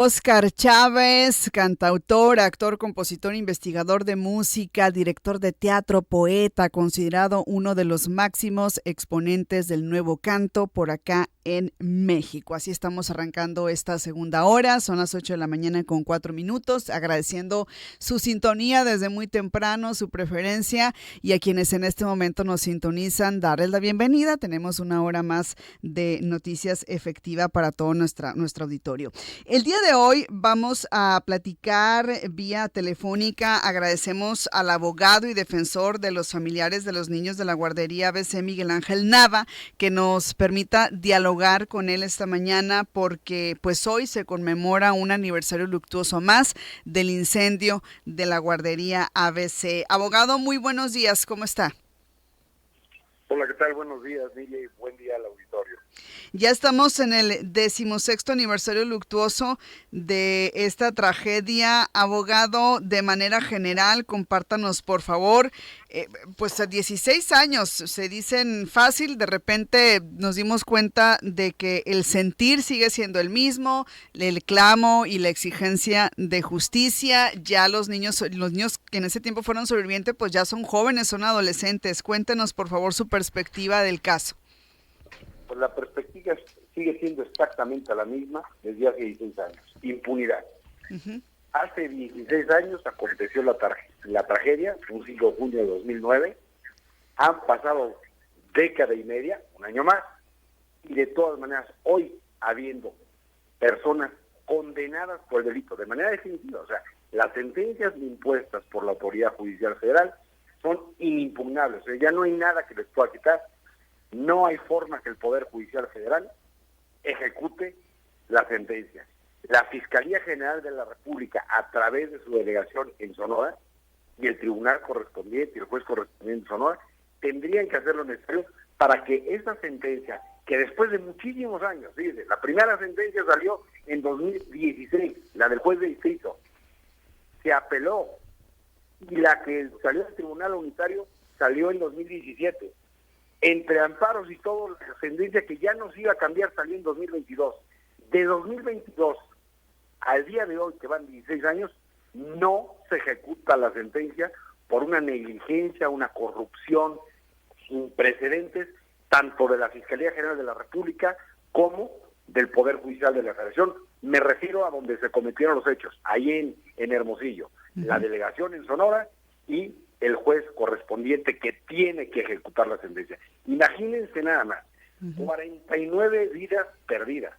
Óscar Chávez, cantautor, actor, compositor, investigador de música, director de teatro, poeta, considerado uno de los máximos exponentes del nuevo canto por acá en México. Así estamos arrancando esta segunda hora, son las 8 de la mañana con 4 minutos, agradeciendo su sintonía desde muy temprano, su preferencia, y a quienes en este momento nos sintonizan, darles la bienvenida. Tenemos una hora más de noticias efectiva para todo nuestro auditorio. El día de hoy vamos a platicar vía telefónica. Agradecemos al abogado y defensor de los familiares de los niños de la guardería ABC, Miguel Ángel Nava, que nos permita dialogar con él esta mañana, porque pues hoy se conmemora un aniversario luctuoso más del incendio de la guardería ABC. Abogado, muy buenos días, ¿cómo está? Hola, ¿qué tal? Buenos días, Mille, y buen día al auditorio. Ya estamos en el 16º aniversario luctuoso de esta tragedia. Abogado, de manera general, compártanos, por favor, pues a 16 años se dicen fácil, de repente nos dimos cuenta de que el sentir sigue siendo el mismo, el clamo y la exigencia de justicia. Ya los niños que en ese tiempo fueron sobrevivientes, pues ya son jóvenes, son adolescentes. Cuéntenos, por favor, su perspectiva del caso. Pues la perspectiva sigue siendo exactamente la misma desde hace 16 años. Impunidad. Hace 16 años aconteció la tragedia, un 5 de junio de 2009. Han pasado década y media, un año más, y de todas maneras, hoy habiendo personas condenadas por el delito de manera definitiva, o sea, las sentencias impuestas por la Autoridad Judicial Federal son inimpugnables, o sea, ya no hay nada que les pueda quitar. No hay forma que el Poder Judicial Federal ejecute la sentencia. La Fiscalía General de la República, a través de su delegación en Sonora, y el tribunal correspondiente y el juez correspondiente en Sonora, tendrían que hacer lo necesario para que esa sentencia, que después de muchísimos años, fíjense, la primera sentencia salió en 2016, la del juez de distrito, se apeló, y la que salió del Tribunal Unitario salió en 2017. Entre amparos y todo, la sentencia que ya nos iba a cambiar salió en 2022. De 2022 al día de hoy, que van 16 años, no se ejecuta la sentencia por una negligencia, una corrupción sin precedentes, tanto de la Fiscalía General de la República como del Poder Judicial de la Federación. Me refiero a donde se cometieron los hechos, ahí en Hermosillo, la delegación en Sonora y el juez correspondiente que tiene que ejecutar la sentencia. Imagínense nada más, 49 vidas perdidas,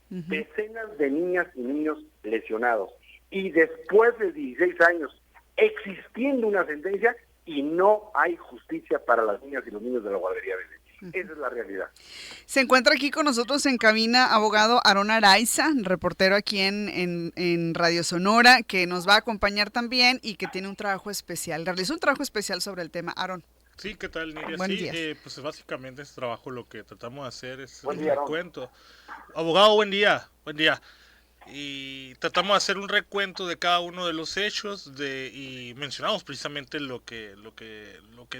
decenas de niñas y niños lesionados, y después de 16 años existiendo una sentencia y no hay justicia para las niñas y los niños de la guardería Bebé. Esa es la realidad. Se encuentra aquí con nosotros en cabina abogado Aarón Araiza, reportero aquí en Radio Sonora, que nos va a acompañar también y que tiene un trabajo especial. Realizó un trabajo especial sobre el tema. Aarón. Sí, ¿qué tal, Nidia? Buenos Sí, días. pues básicamente este trabajo lo que tratamos de hacer es Buen un día, recuento. Abogado, buen día, buen día. Y tratamos de hacer un recuento de cada uno de los hechos y mencionamos precisamente lo que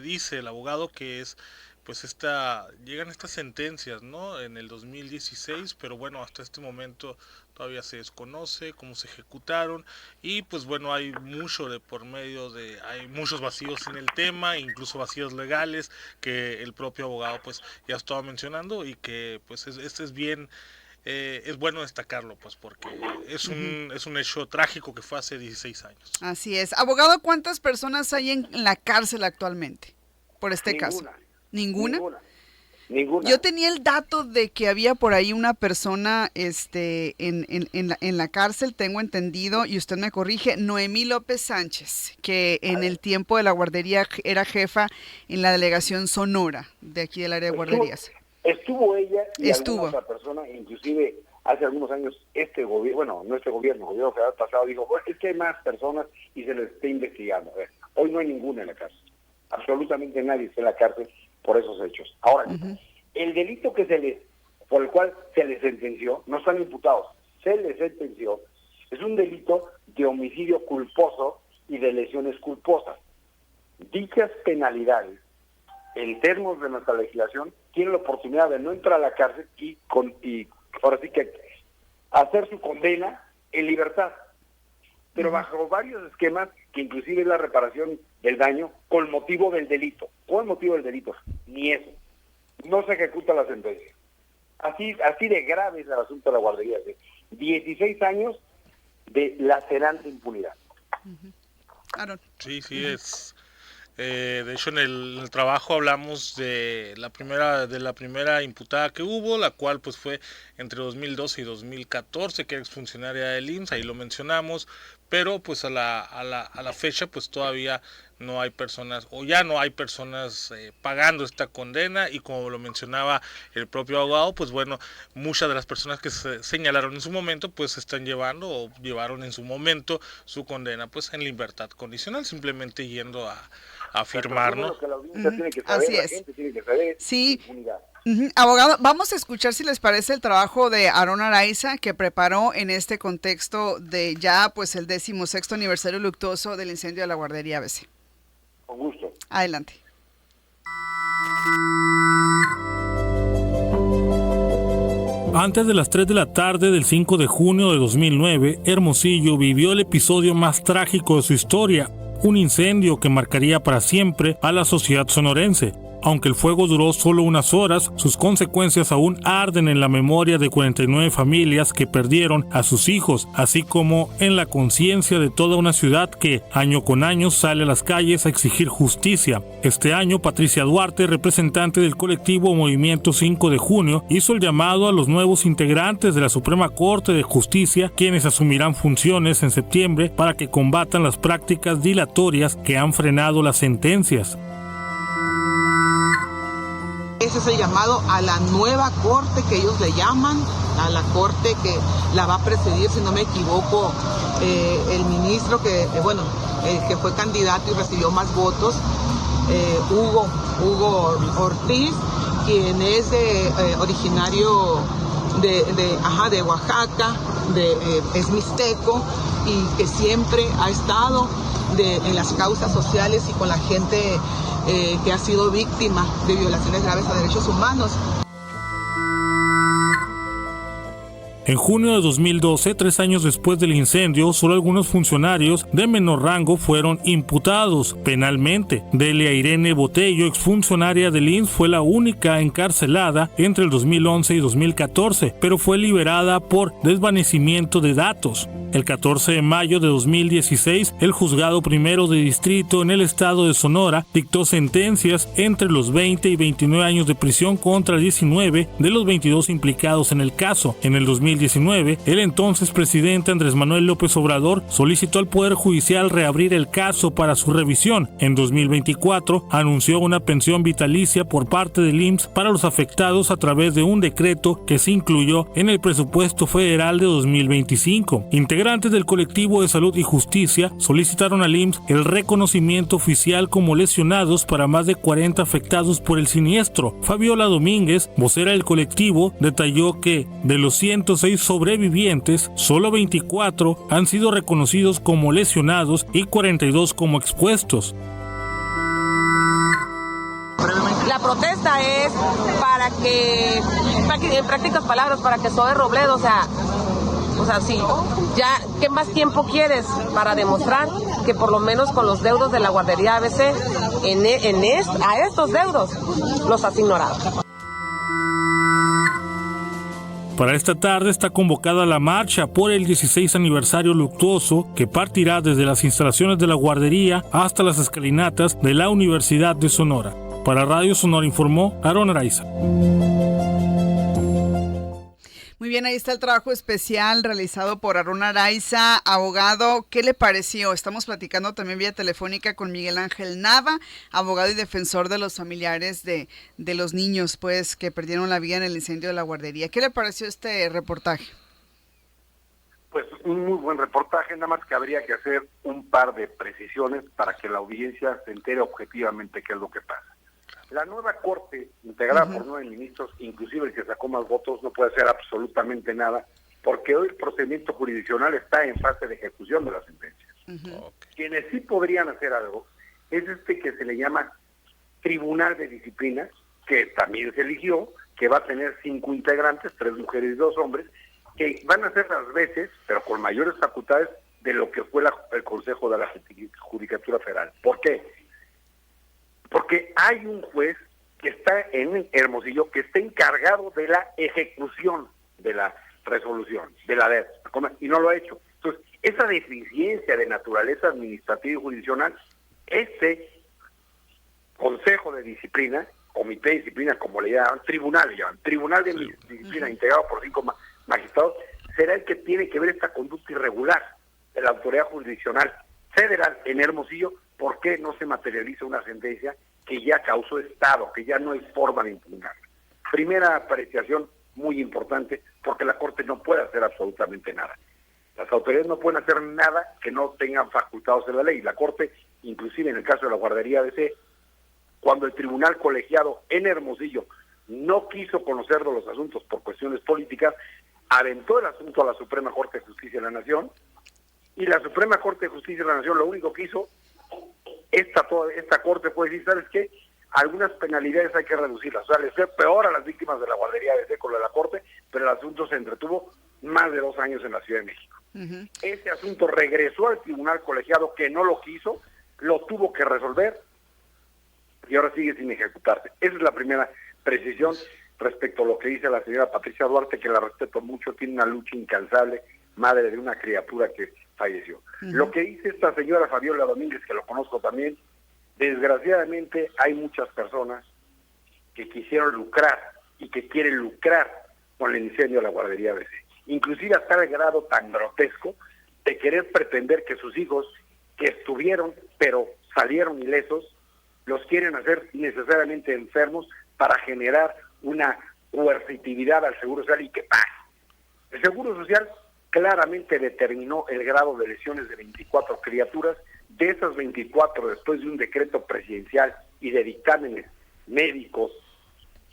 dice el abogado, que es pues llegan estas sentencias, ¿no? En el 2016, pero bueno, hasta este momento todavía se desconoce cómo se ejecutaron, y pues bueno, hay mucho de por medio hay muchos vacíos en el tema, incluso vacíos legales que el propio abogado pues ya estaba mencionando, y que pues este es bien, es bueno destacarlo, pues porque es un hecho trágico que fue hace 16 años. Así es. Abogado, ¿cuántas personas hay en la cárcel actualmente por este caso? ¿Ninguna? Ninguna. Yo tenía el dato de que había por ahí una persona en la cárcel, tengo entendido, y usted me corrige, Noemí López Sánchez, que en el tiempo de la guardería era jefa en la delegación Sonora, de aquí del área de guarderías. Estuvo ella y alguna otra persona, inclusive hace algunos años nuestro gobierno federal pasado dijo, bueno, es que hay más personas y se les está investigando. Hoy no hay ninguna en la cárcel, absolutamente nadie está en la cárcel por esos hechos. Ahora, el delito por el cual se les sentenció, no están imputados, se les sentenció, es un delito de homicidio culposo y de lesiones culposas. Dichas penalidades, en términos de nuestra legislación, tienen la oportunidad de no entrar a la cárcel y ahora sí que hacer su condena en libertad, pero bajo varios esquemas que inclusive es la reparación del daño con motivo del delito. ¿Cuál motivo del delito? Ni eso. No se ejecuta la sentencia. Así de grave es el asunto de la guardería. 16 años de lacerante impunidad. Sí, es. De hecho, en el trabajo hablamos de la primera imputada que hubo, la cual pues fue entre 2012 y 2014, que era exfuncionaria del IMSS, ahí lo mencionamos, pero pues a la fecha pues todavía no hay personas, o ya no hay personas pagando esta condena, y como lo mencionaba el propio abogado, pues bueno, muchas de las personas que se señalaron en su momento pues están llevando o llevaron en su momento su condena pues en libertad condicional, simplemente yendo a firmar, ¿no? Lo que la audiencia tiene que saber, Así la es. gente tiene que saber, sí. Impunidad. Abogado, vamos a escuchar si les parece el trabajo de Aarón Araiza, que preparó en este contexto de ya pues el 16º aniversario luctuoso del incendio de la guardería ABC. Con gusto. Adelante. Antes de las 3 de la tarde del 5 de junio de 2009, Hermosillo vivió el episodio más trágico de su historia, un incendio que marcaría para siempre a la sociedad sonorense. Aunque el fuego duró solo unas horas, sus consecuencias aún arden en la memoria de 49 familias que perdieron a sus hijos, así como en la conciencia de toda una ciudad que, año con año, sale a las calles a exigir justicia. Este año, Patricia Duarte, representante del colectivo Movimiento 5 de Junio, hizo el llamado a los nuevos integrantes de la Suprema Corte de Justicia, quienes asumirán funciones en septiembre para que combatan las prácticas dilatorias que han frenado las sentencias. Ese es el llamado a la nueva corte que ellos le llaman, a la corte que la va a presidir, si no me equivoco, el ministro que fue candidato y recibió más votos, Hugo Ortiz, quien es originario de Oaxaca, es mixteco, y que siempre ha estado en las causas sociales y con la gente que ha sido víctima de violaciones graves a derechos humanos. En junio de 2012, 3 años después del incendio, solo algunos funcionarios de menor rango fueron imputados penalmente. Delia Irene Botello, exfuncionaria del IMSS, fue la única encarcelada entre el 2011 y 2014, pero fue liberada por desvanecimiento de datos. El 14 de mayo de 2016, el Juzgado Primero de Distrito en el estado de Sonora dictó sentencias entre los 20 y 29 años de prisión contra 19 de los 22 implicados en el caso. En el 2019, el entonces presidente Andrés Manuel López Obrador solicitó al Poder Judicial reabrir el caso para su revisión. En 2024, anunció una pensión vitalicia por parte del IMSS para los afectados a través de un decreto que se incluyó en el presupuesto federal de 2025. Integrantes del colectivo de Salud y Justicia solicitaron al IMSS el reconocimiento oficial como lesionados para más de 40 afectados por el siniestro. Fabiola Domínguez, vocera del colectivo, detalló que de los 106 sobrevivientes, solo 24 han sido reconocidos como lesionados y 42 como expuestos. La protesta es para que, en prácticas palabras, para que Zoe Robledo, o sea, sí, ya, ¿qué más tiempo quieres para demostrar que por lo menos con los deudos de la guardería ABC, a estos deudos los has ignorado? Para esta tarde está convocada la marcha por el 16 aniversario luctuoso, que partirá desde las instalaciones de la guardería hasta las escalinatas de la Universidad de Sonora. Para Radio Sonora informó Aarón Araiza. Muy bien, ahí está el trabajo especial realizado por Aarón Araiza. Abogado, ¿qué le pareció? Estamos platicando también vía telefónica con Miguel Ángel Nava, abogado y defensor de los familiares de los niños pues que perdieron la vida en el incendio de la guardería. ¿Qué le pareció este reportaje? Pues un muy buen reportaje, nada más que habría que hacer un par de precisiones para que la audiencia se entere objetivamente qué es lo que pasa. La nueva corte, integrada por 9 ministros, inclusive el que sacó más votos, no puede hacer absolutamente nada, porque hoy el procedimiento jurisdiccional está en fase de ejecución de las sentencias. Quienes sí podrían hacer algo es que se le llama Tribunal de Disciplina, que también se eligió, que va a tener 5 integrantes, 3 mujeres y 2 hombres, que van a ser las veces, pero con mayores facultades, de lo que fue el Consejo de la Judicatura Federal. ¿Por qué? Porque hay un juez que está en Hermosillo, que está encargado de la ejecución de la resolución, de la ley, y no lo ha hecho. Entonces, esa deficiencia de naturaleza administrativa y jurisdiccional, este Consejo de Disciplina, Comité de Disciplina, como le llaman, Tribunal de Disciplina, integrado por 5 magistrados, será el que tiene que ver esta conducta irregular de la autoridad jurisdiccional federal en Hermosillo. ¿Por qué no se materializa una sentencia que ya causó estado, que ya no hay forma de impugnar? Primera apreciación muy importante, porque la Corte no puede hacer absolutamente nada. Las autoridades no pueden hacer nada que no tengan facultados en la ley. La Corte, inclusive en el caso de la guardería ABC, cuando el tribunal colegiado en Hermosillo no quiso conocer de los asuntos por cuestiones políticas, aventó el asunto a la Suprema Corte de Justicia de la Nación, y la Suprema Corte de Justicia de la Nación lo único que hizo, esta Corte puede decir, ¿sabes qué? Algunas penalidades hay que reducirlas. O sea, les fue peor a las víctimas de la guardería ABC con lo de la Corte, pero el asunto se entretuvo más de 2 años en la Ciudad de México. Ese asunto regresó al tribunal colegiado, que no lo quiso, lo tuvo que resolver, y ahora sigue sin ejecutarse. Esa es la primera precisión respecto a lo que dice la señora Patricia Duarte, que la respeto mucho, tiene una lucha incansable, madre de una criatura que falleció. Lo que dice esta señora Fabiola Domínguez, que lo conozco también, desgraciadamente hay muchas personas que quisieron lucrar y que quieren lucrar con el incendio de la guardería ABC. Inclusive hasta el grado tan grotesco de querer pretender que sus hijos, que estuvieron pero salieron ilesos, los quieren hacer innecesariamente enfermos para generar una coercitividad al Seguro Social y que pague. El Seguro Social claramente determinó el grado de lesiones de 24 criaturas. De esas 24, después de un decreto presidencial y de dictámenes médicos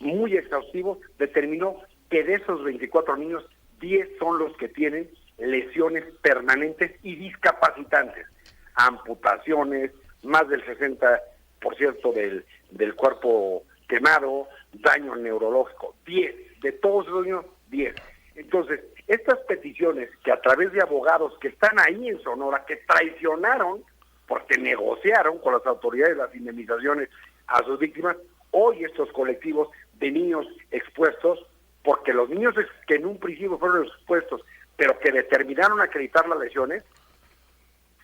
muy exhaustivos, determinó que de esos 24 niños, 10 son los que tienen lesiones permanentes y discapacitantes, amputaciones, más del 60% del cuerpo quemado, daño neurológico, 10, de todos esos niños, 10. Entonces, estas peticiones que a través de abogados que están ahí en Sonora, que traicionaron, porque negociaron con las autoridades las indemnizaciones a sus víctimas, hoy estos colectivos de niños expuestos, porque los niños que en un principio fueron expuestos, pero que determinaron acreditar las lesiones,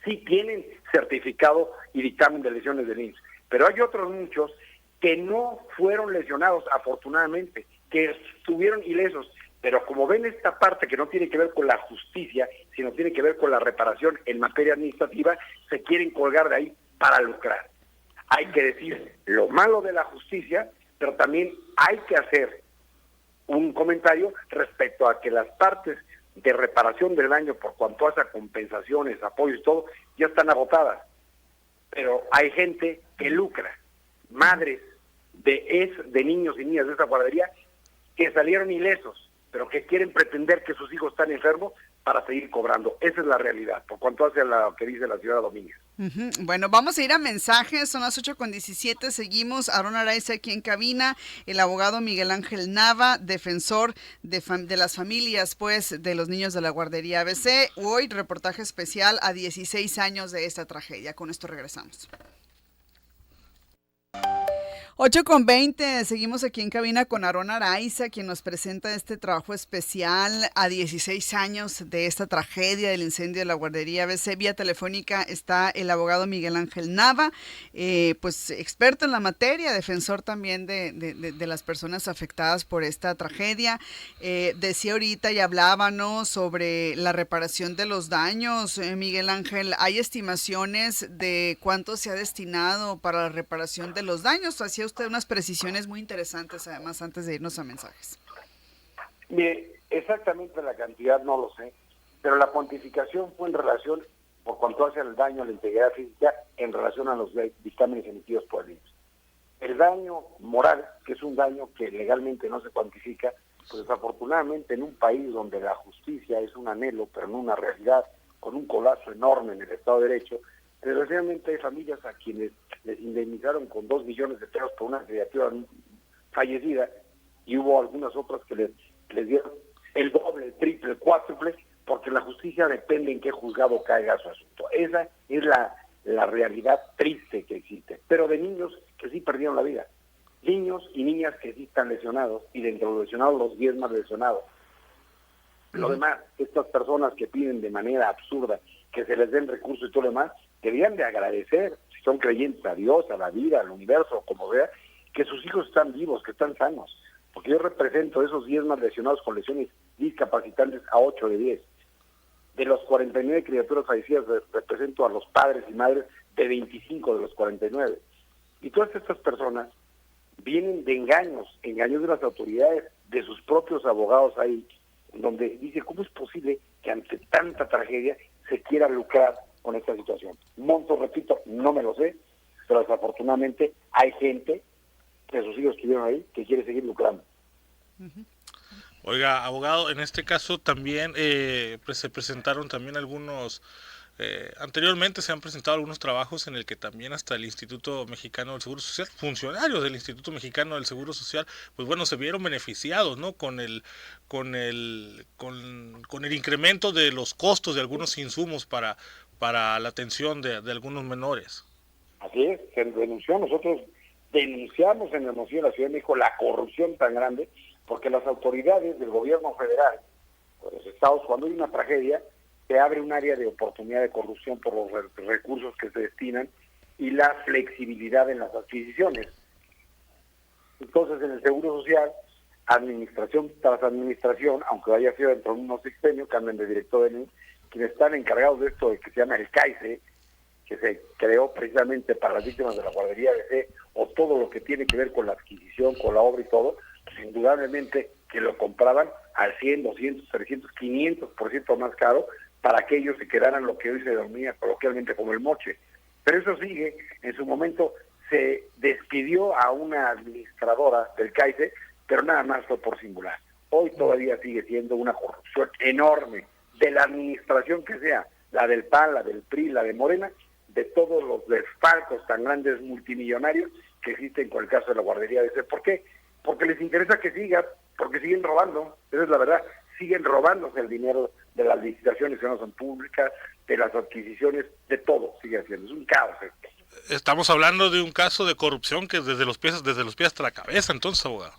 sí tienen certificado y dictamen de lesiones de niños. Pero hay otros muchos que no fueron lesionados, afortunadamente, que estuvieron ilesos, pero como ven esta parte que no tiene que ver con la justicia, sino tiene que ver con la reparación en materia administrativa, se quieren colgar de ahí para lucrar. Hay que decir lo malo de la justicia, pero también hay que hacer un comentario respecto a que las partes de reparación del daño por cuanto hace compensaciones, apoyos y todo, ya están agotadas. Pero hay gente que lucra, madres de niños y niñas de esa guardería que salieron ilesos, pero que quieren pretender que sus hijos están enfermos para seguir cobrando. Esa es la realidad, por cuanto hace a lo que dice la señora Domínguez. Bueno, vamos a ir a mensajes, son las 8:17, seguimos. Aarón Araiza aquí en cabina, el abogado Miguel Ángel Nava, defensor de las familias, pues, de los niños de la guardería ABC. Hoy, reportaje especial a 16 años de esta tragedia. Con esto regresamos. 8:20, seguimos aquí en cabina con Aarón Araiza, quien nos presenta este trabajo especial a 16 años de esta tragedia del incendio de la guardería ABC. Vía telefónica está el abogado Miguel Ángel Nava, pues experto en la materia, defensor también de las personas afectadas por esta tragedia. Decía ahorita y hablábamos sobre la reparación de los daños. Miguel Ángel, ¿hay estimaciones de cuánto se ha destinado para la reparación de los daños? Hacía usted unas precisiones muy interesantes, además, antes de irnos a mensajes. Mire, exactamente la cantidad no lo sé, pero la cuantificación fue en relación, por cuanto hace el daño a la integridad física, en relación a los dictámenes emitidos por el IMSS. El daño moral, que es un daño que legalmente no se cuantifica, pues desafortunadamente en un país donde la justicia es un anhelo, pero no una realidad, con un colapso enorme en el Estado de Derecho, desgraciadamente hay familias a quienes les indemnizaron con 2 millones de pesos por una criatura fallecida, y hubo algunas otras que les dieron el doble, el triple, el cuádruple, porque la justicia depende en qué juzgado caiga su asunto. Esa es la realidad triste que existe, pero de niños que sí perdieron la vida, niños y niñas que sí están lesionados, y dentro de los lesionados los 10 más lesionados. Lo demás, estas personas que piden de manera absurda que se les den recursos y todo lo demás, deberían de agradecer, si son creyentes, a Dios, a la vida, al universo, como sea, que sus hijos están vivos, que están sanos, porque yo represento esos 10 más lesionados con lesiones discapacitantes a 8 de 10. De los 49 criaturas fallecidas, represento a los padres y madres de 25 de los 49. Y todas estas personas vienen de engaños de las autoridades, de sus propios abogados ahí, donde dice, ¿cómo es posible que ante tanta tragedia se quiera lucrar con esta situación? Monto, repito, no me lo sé, pero desafortunadamente hay gente que sus hijos estuvieron ahí que quiere seguir lucrando. Oiga, abogado, en este caso también se presentaron también algunos, anteriormente se han presentado algunos trabajos en el que también hasta el Instituto Mexicano del Seguro Social, funcionarios del Instituto Mexicano del Seguro Social, pues bueno, se vieron beneficiados, ¿no? Con el incremento de los costos de algunos insumos para la atención de algunos menores. Así es, se denunció, nosotros denunciamos en el Museo de la Ciudad de México la corrupción tan grande, porque las autoridades del gobierno federal, los estados, cuando hay una tragedia, se abre un área de oportunidad de corrupción por los recursos que se destinan y la flexibilidad en las adquisiciones. Entonces, en el Seguro Social, administración tras administración, aunque haya sido dentro de unos sexenios, cambian de director de quienes están encargados de esto, que se llama el CAICE, que se creó precisamente para las víctimas de la guardería ABC, o todo lo que tiene que ver con la adquisición, con la obra y todo, pues indudablemente que lo compraban al 100, 200, 300, 500% más caro para que ellos se quedaran lo que hoy se denomina coloquialmente como el moche. Pero eso sigue. En su momento se despidió a una administradora del CAICE, pero nada más fue por singular. Hoy todavía sigue siendo una corrupción enorme de la administración que sea, la del PAN, la del PRI, la de Morena, de todos los desfalcos tan grandes multimillonarios que existen con el caso de la guardería ABC. ¿Por qué? Porque les interesa que siga, porque siguen robando, esa es la verdad, siguen robándose el dinero de las licitaciones que no son públicas, de las adquisiciones, de todo sigue haciendo, es un caos esto. Estamos hablando de un caso de corrupción que desde los pies hasta la cabeza, entonces, abogado.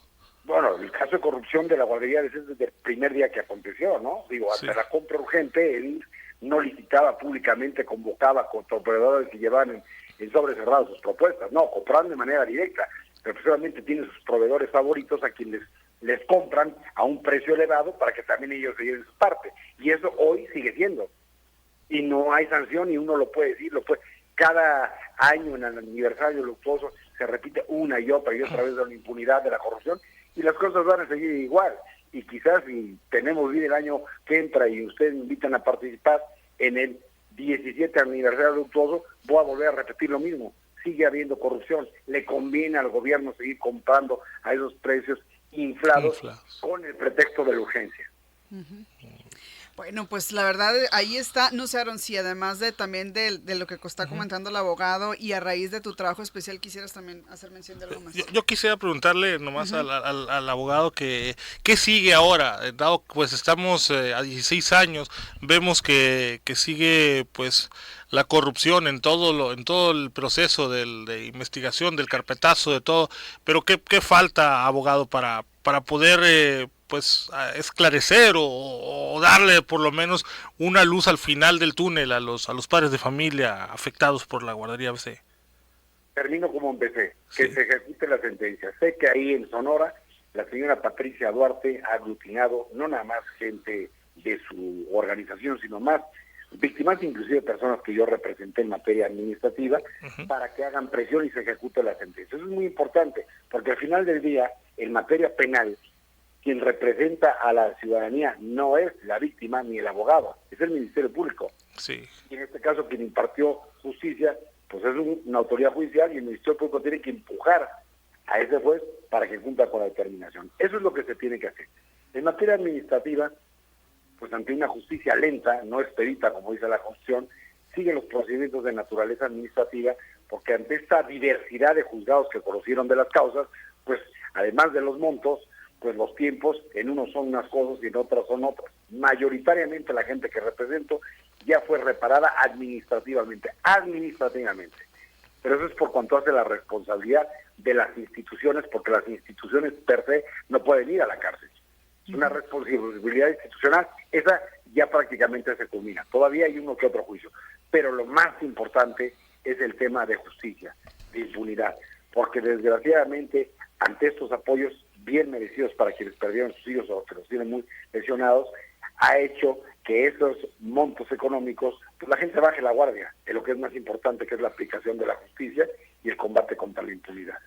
Bueno, el caso de corrupción de la guardería ABC es desde el primer día que aconteció, ¿no? Digo, hasta sí. La compra urgente, él no licitaba públicamente, convocaba contra operadores que llevaban en sobre cerrado sus propuestas, no, compraban de manera directa, pero precisamente tiene sus proveedores favoritos a quienes les compran a un precio elevado para que también ellos se lleven su parte, y eso hoy sigue siendo, y no hay sanción, y uno lo puede decir, cada año en el aniversario luctuoso se repite una y otra vez de la impunidad de la corrupción, y las cosas van a seguir igual, y quizás si tenemos bien el año que entra y ustedes me invitan a participar en el 17 aniversario luctuoso, voy a volver a repetir lo mismo. Sigue habiendo corrupción, le conviene al gobierno seguir comprando a esos precios inflados. Con el pretexto de la urgencia. Bueno, pues la verdad ahí está, no sé, Aaron, si además de también de lo que está comentando el abogado y a raíz de tu trabajo especial quisieras también hacer mención de algo más. Yo quisiera preguntarle nomás al abogado que ¿qué sigue ahora? Dado pues estamos a 16 años, vemos que sigue pues la corrupción en todo el proceso de investigación, del carpetazo, de todo, pero ¿qué falta, abogado, para poder pues esclarecer o darle por lo menos una luz al final del túnel a los padres de familia afectados por la guardería ABC? Termino como empecé, que se ejecute la sentencia. Sé que ahí en Sonora la señora Patricia Duarte ha aglutinado no nada más gente de su organización, sino más víctimas, inclusive personas que yo representé en materia administrativa, para que hagan presión y se ejecute la sentencia. Eso es muy importante, porque al final del día, en materia penal, quien representa a la ciudadanía no es la víctima ni el abogado, es el Ministerio Público. Sí. Y en este caso quien impartió justicia, pues es una autoridad judicial, y el Ministerio Público tiene que empujar a ese juez para que cumpla con la determinación. Eso es lo que se tiene que hacer. En materia administrativa, pues ante una justicia lenta, no expedita, como dice la Constitución, siguen los procedimientos de naturaleza administrativa, porque ante esta diversidad de juzgados que conocieron de las causas, pues además de los montos, pues los tiempos en unos son unas cosas y en otras son otras. Mayoritariamente la gente que represento ya fue reparada administrativamente. Pero eso es por cuanto hace la responsabilidad de las instituciones, porque las instituciones per se no pueden ir a la cárcel. Es una responsabilidad institucional, esa ya prácticamente se culmina. Todavía hay uno que otro juicio, pero lo más importante es el tema de justicia, de impunidad, porque desgraciadamente ante estos apoyos bien merecidos para quienes perdieron sus hijos o que los tienen muy lesionados, ha hecho que esos montos económicos, pues la gente baje la guardia en lo que es más importante, que es la aplicación de la justicia y el combate contra la impunidad.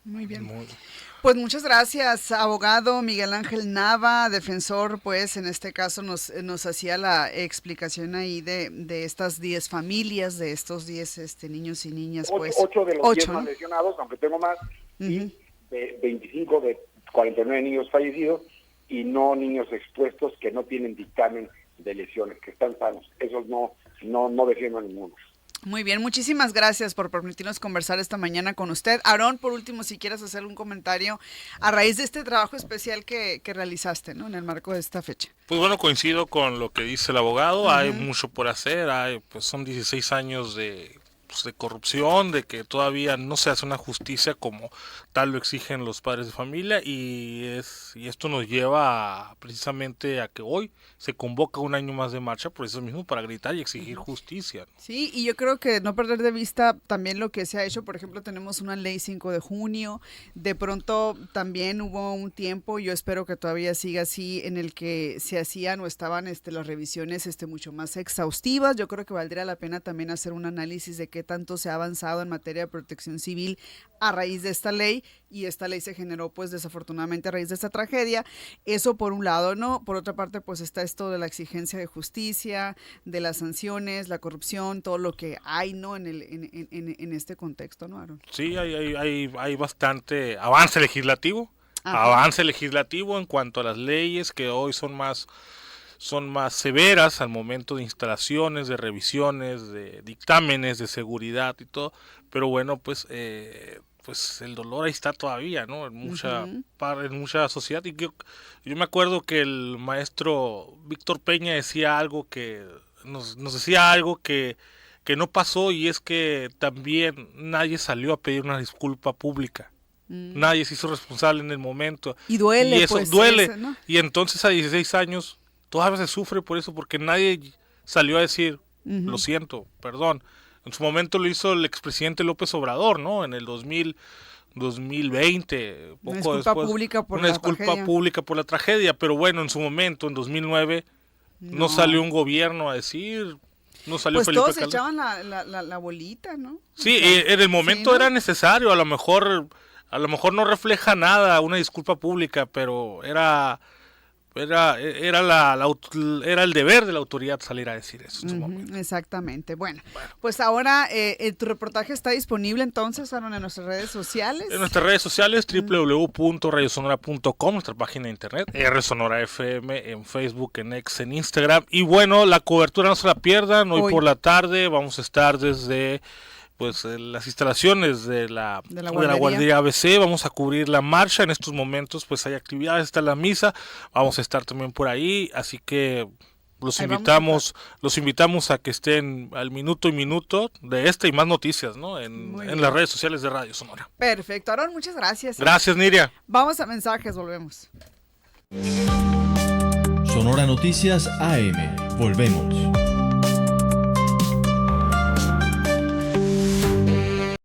Muy bien. Pues muchas gracias, abogado Miguel Ángel Nava, defensor, pues en este caso nos hacía la explicación ahí de estas 10 familias, de estos 10 niños y niñas. Pues 8 de los 10 más lesionados, aunque tengo más, y de 25 de 49 niños fallecidos, y no niños expuestos que no tienen dictamen de lesiones, que están sanos. Esos no defiendo a ninguno. Muy bien, muchísimas gracias por permitirnos conversar esta mañana con usted. Aarón, por último, si quieres hacer un comentario a raíz de este trabajo especial que realizaste, ¿no?, en el marco de esta fecha. Pues bueno, coincido con lo que dice el abogado, hay mucho por hacer, pues son 16 años de corrupción, de que todavía no se hace una justicia como tal lo exigen los padres de familia, y esto nos lleva precisamente a que hoy se convoca un año más de marcha por eso mismo, para gritar y exigir justicia, ¿no? Sí, y yo creo que no perder de vista también lo que se ha hecho. Por ejemplo, tenemos una ley 5 de junio, de pronto también hubo un tiempo, yo espero que todavía siga así, en el que se hacían o estaban las revisiones mucho más exhaustivas. Yo creo que valdría la pena también hacer un análisis de qué tanto se ha avanzado en materia de protección civil a raíz de esta ley, y esta ley se generó pues desafortunadamente a raíz de esta tragedia. Eso por un lado, ¿no? Por otra parte, pues está esto de la exigencia de justicia, de las sanciones, la corrupción, todo lo que hay, ¿no?, en este contexto, ¿no, Aarón? Sí, hay bastante avance legislativo. Avance legislativo en cuanto a las leyes, que hoy son más severas al momento de instalaciones, de revisiones, de dictámenes de seguridad y todo, pero bueno, pues el dolor ahí está todavía, ¿no?, en mucha sociedad. Y yo me acuerdo que el maestro Víctor Peña decía algo que nos decía algo que no pasó, y es que también nadie salió a pedir una disculpa pública. Nadie se hizo responsable en el momento. Y duele, y eso pues, duele, eso, ¿no? Y entonces a 16 años todavía se sufre por eso, porque nadie salió a decir, lo siento, perdón. En su momento lo hizo el expresidente López Obrador, ¿no?, en el 2020, Una poco disculpa después, pública por una la disculpa tragedia. pública por la tragedia, pero bueno, en su momento, en 2009, no salió un gobierno a decir, no salió pues Felipe todos Calderón. echaban la bolita, ¿no? Sí, O sea, en el momento ¿no? era necesario, a lo mejor no refleja nada una disculpa pública, pero era el deber de la autoridad salir a decir eso en su momento. Exactamente. Bueno, pues ahora tu reportaje está disponible entonces, Aarón, en nuestras redes sociales. En nuestras redes sociales, www.radiosonora.com, nuestra página de internet, Rsonora FM, en Facebook, en X, en Instagram. Y bueno, la cobertura no se la pierdan, hoy por la tarde vamos a estar desde las instalaciones de la guardería ABC. Vamos a cubrir la marcha. En estos momentos pues hay actividades, está la misa, vamos a estar también por ahí, así que los invitamos a que estén al minuto y minuto de esta y más noticias, ¿no?, en las redes sociales de Radio Sonora. Perfecto, Aarón, muchas gracias. Gracias, Niria. Vamos a mensajes, volvemos. Sonora Noticias AM, volvemos.